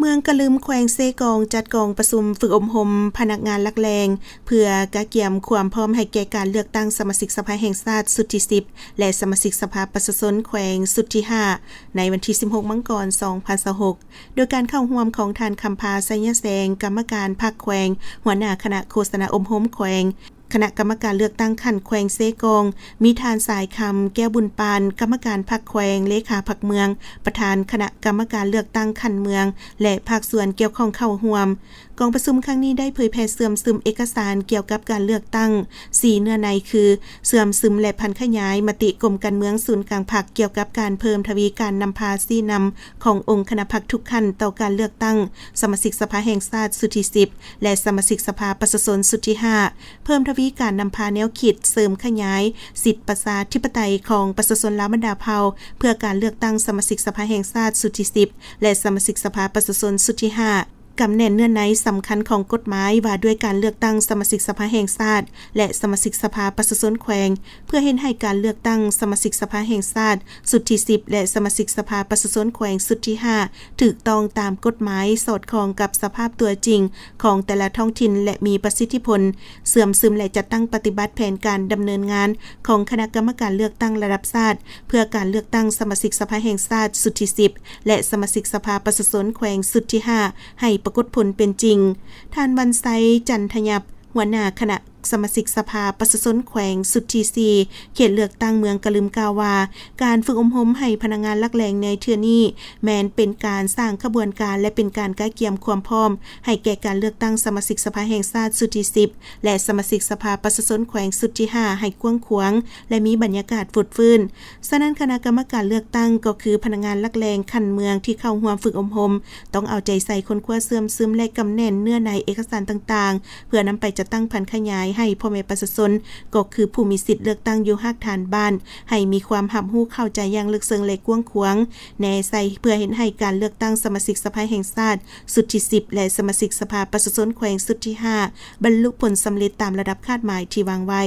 เมืองกะลืมแขวงเซกองจัดกองประชุมฝึกอบรมพนักงานลักแรงเพื่อกะเกียมความพร้อมให้แก่การเลือกตั้งสมาชิกสภาแห่งชาติสุดที่10และสมาชิกสภาประชาชนแขวงสุดที่5ในวันที่16 มกราคม 2026โดยการเข้าร่วมของท่านคำพาไสยแสงกรรมการพรรคแขวงหัวหน้าคณะโฆษณาอบรมแขวงคณะกรรมการเลือกตั้งขั้นแขวงเซกองมีทานสายคำแก้วบุญปานกรรมการพรรคแขวงเลขาพรรคเมืองประธานคณะกรรมการเลือกตั้งขั้นเมืองและภาคส่วนเกี่ยวข้องเข้าร่วมกองประชุมครั้งนี้ได้เผยแพร่เสื่อมซึมเอกสารเกี่ยวกับการเลือกตั้ง4เนื้อในคือเสื่อมซึมและพันขยายมติกรมการเมืองศูนย์กลางพรรคเกี่ยวกับการเพิ่มทวีการนำพาซี่นำขององค์คณะพรรคทุกขั้นต่อการเลือกตั้งสมาชิกสภาแห่งชาติสุดที่10และสมาชิกสภาประชาชนสุดที่5เพิ่มทวีการนำพาแนวคิดเสริมขยายสิทธิประชาธิปไตยของประชาชนลาวบรรดาเผ่าเพื่อการเลือกตั้งสมาชิกสภาแห่งชาติสุดที่10และสมาชิกสภาประชาชนสุดที่5กำแน่นเนื้อในสำคัญของกฎหมายว่าด้วยการเลือกตั้งสมาชิกสภาแห่งชาติและสมาชิกสภาประชาชนแขวงเพื่อเห็นให้การเลือกตั้งสมาชิกสภาแห่งชาติสุดที่10และสมาชิกสภาประชาชนแขวงสุดที่5ถูกต้องตามกฎหมายสอดคล้องกับสภาพตัวจริงของแต่ละท้องถิ่นและมีประสิทธิผลเสื่อมซึมและจัดตั้งปฏิบัติแผนการดำเนินงานของคณะกรรมการเลือกตั้งระดับชาติเพื่อการเลือกตั้งสมาชิกสภาแห่งชาติสุดที่10และสมาชิกสภาประชาชนแขวงสุดที่5ให้ปรากฏผลเป็นจริงท่านวันไซจันทยับหัวหน้าคณะสมาชิกสภาประชาชนแขวงสุดที่4เขตเลือกตั้งเมืองกะลืมกาวาการฝึกอบรมให้พนักงานลักแรงในเทื่อนี้แม้นเป็นการสร้างขบวนการและเป็นการกะเกียมความพร้อมให้แก่การเลือกตั้งสมาชิกสภาแห่งชาติสุดที่10และสมาชิกสภาประชาชนแขวงสุดที่5ให้กว้างขวางและมีบรรยากาศฟุดฟื้นฉะนั้นคณะกรรมการเลือกตั้งก็คือพนักงานลักแรงขั้นเมืองที่เข้าร่วมฝึกอบรมต้องเอาใจใส่คนคว้าเสื่อมซึมและกำแน่นเนื้อในเอกสารต่างๆเพื่อนำไปจัดตั้งพันขยายให้พ่อแม่ประชาชนก็คือผู้มีสิทธิ์เลือกตั้งอยู่ภาคฐานบ้านให้มีความรับรู้เข้าใจอย่างลึกซึ้งและกว้างขวางแน่ใส่เพื่อเห็นให้การเลือกตั้งสมาชิกสภาแห่งชาติสุดที่10และสมาชิกสภาประชาชนแขวงสุดที่5บรรลุผลสำเร็จตามระดับคาดหมายที่วางไว้